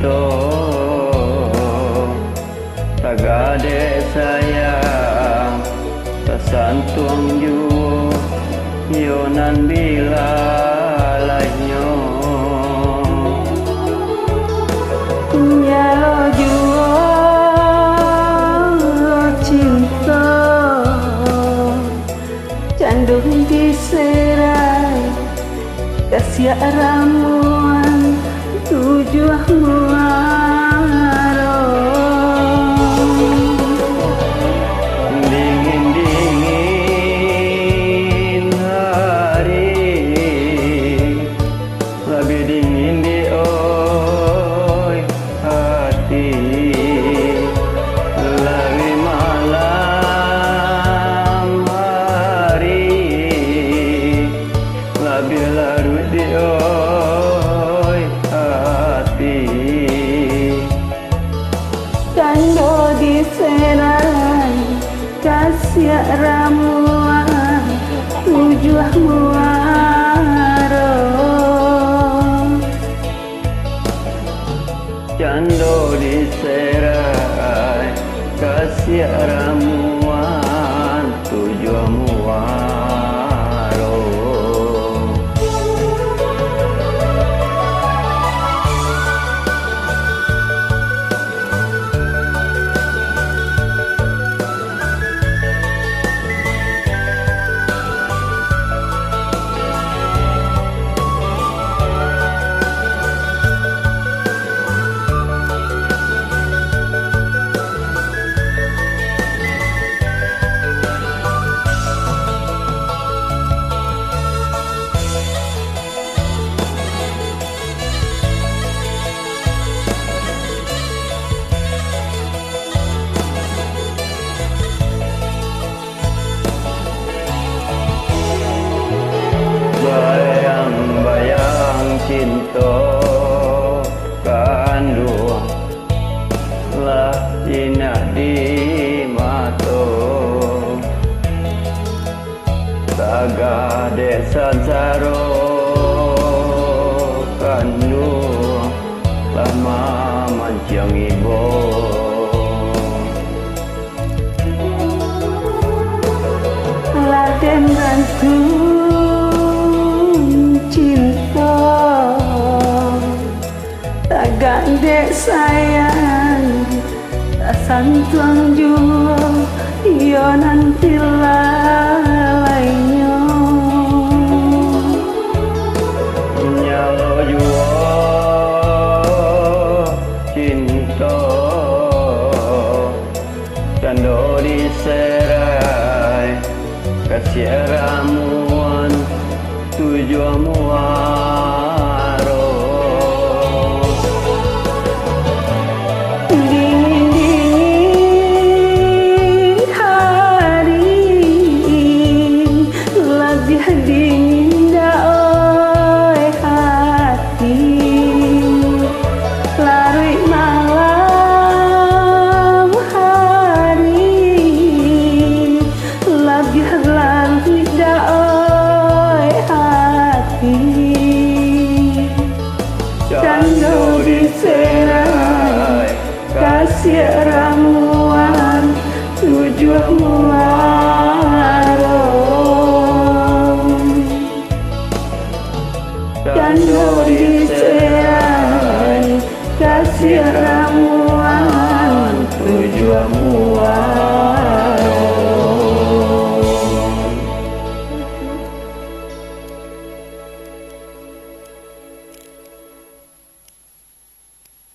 cinta tagade sayang tasantuang ju yonan bila lainyo nyalo juo cinta candung diserai kasih ramuan tujuh muaro dingin-dingin hari lebih dingin di oi hati lebih malam hari lebih larut di oi hati cando diserai kasih ramuan tujuh muaro cando diserai kasih ramuan tujuh muaro bayang-bayang cinta kandung lah jinak di mato tagade sanjaro kandung lama mancang ibu laden gantung cinta tagade sayang tasantuang juo yonan lainyo nyalo juo cinta cando diserai kasih ramuan tujuh muaro dingin hari lebih dingin daoi hati larut malam hari lebih larut daoi hati cando diserai kasih ramuan tujuh muaro cando diserai kasih ramuan tujuh muaro